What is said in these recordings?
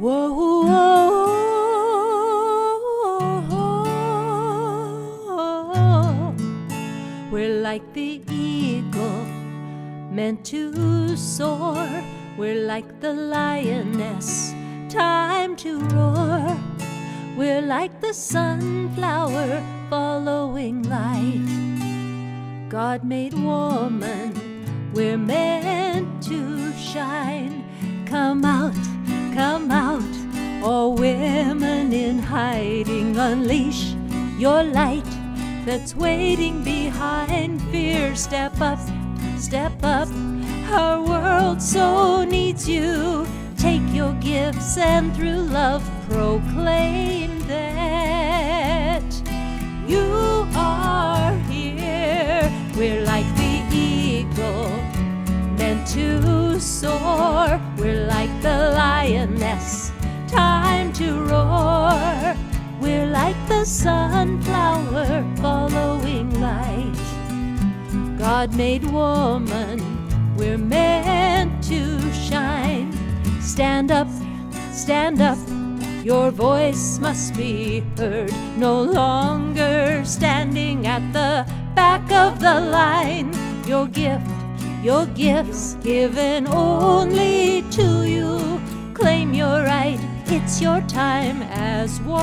Whoa, we're like the eagle meant to soar. We're like the lioness, time to roar. We're like the sunflower following light. God made woman, we're meant to shine. Come out, all women in hiding. Unleash your light that's waiting behind fear. Step up, our world so needs you. Take your gifts and through love proclaim that you are here. We're like the eagle meant to soar. We're like the lioness, time to roar. We're like the sunflower following light. God made woman, we're meant to shine. Stand up, your voice must be heard. No longer standing at the back of the line. Your gifts given only to you. Claim your right, it's your time as woman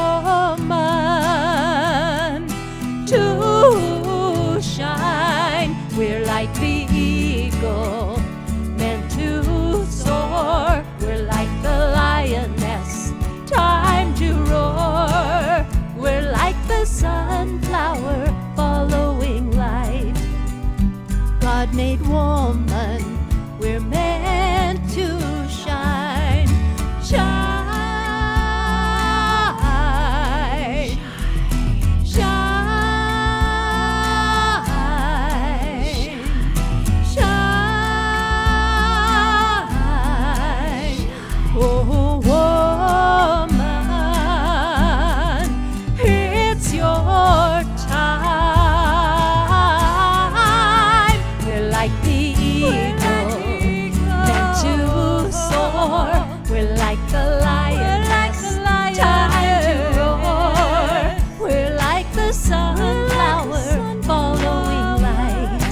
to shine. We're like the eagle meant to soar. We're like the lioness, time to roar. We're like the sunflower following light. God made woman, we're meant to shine. Shine. Oh, woman, it's your time. We're like the eagle meant to soar. We're like the lioness, time to roar. We're like the sunflower following light.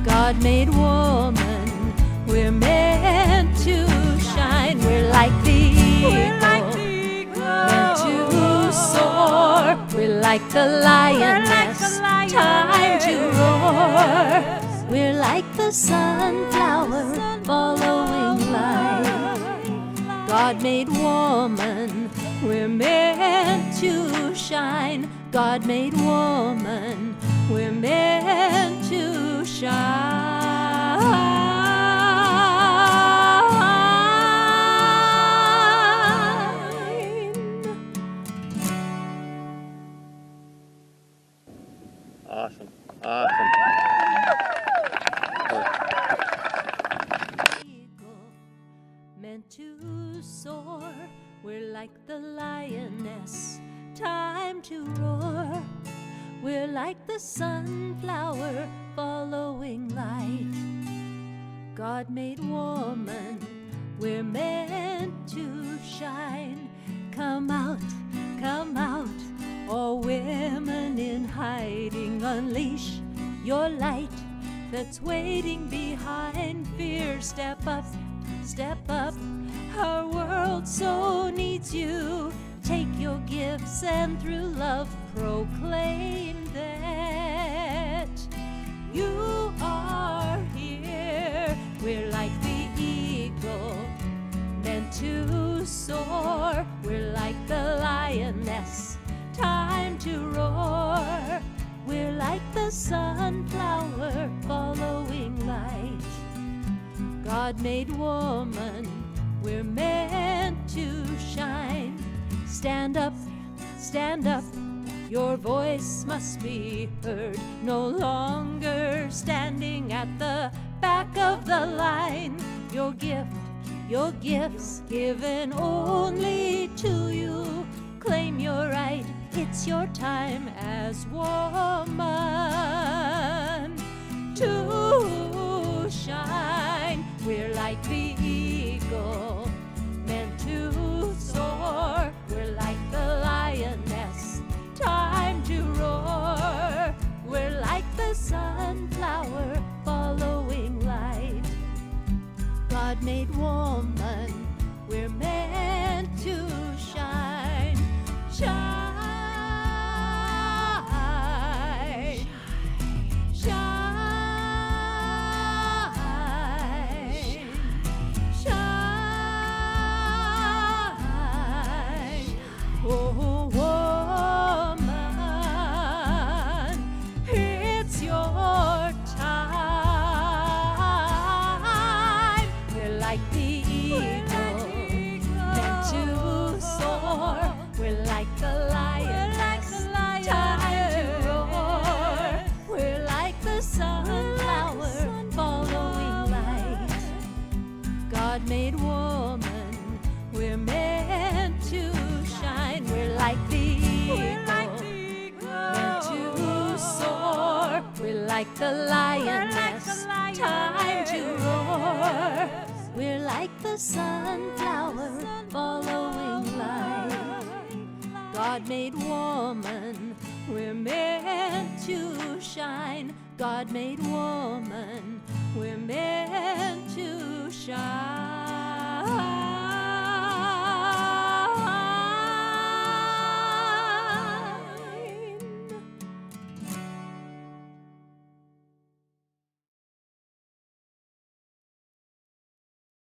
God made woman, we're meant to shine. We're like the eagle meant to soar. We're like the lioness, time to roar. We're like the sunflower following light. God made woman, we're meant to shine. God made woman, we're meant to shine. Awesome. Eagle meant to soar. We're like the lioness, time to roar. We're like the sunflower following light. God made woman, we're meant to shine. Come out, all women in hiding. Unleash your light that's waiting behind fear. Step up, our world so needs you. Take your gifts and through love proclaim that you are here. We're like the eagle meant to soar. We're like the lioness, time to roar. We're like the sunflower following light. God made woman, we're meant to shine. Stand up, your voice must be heard. No longer standing at the back of the line. Your gifts given only to you. Claim your right, it's your time as woman to shine. We're like the eagle meant to woman, we're meant to shine. Shine. Shine. Shine. Oh, woman, it's your time. We're like the eagle, meant to soar. We're like the lioness, time to roar. We're like the sunflower, following light. God made woman, we're meant to shine. We're like the eagle, meant to soar. We're like the lioness, time to roar. We're like the sunflower, following light. God made woman, we're meant to shine. God made woman, we're meant to shine.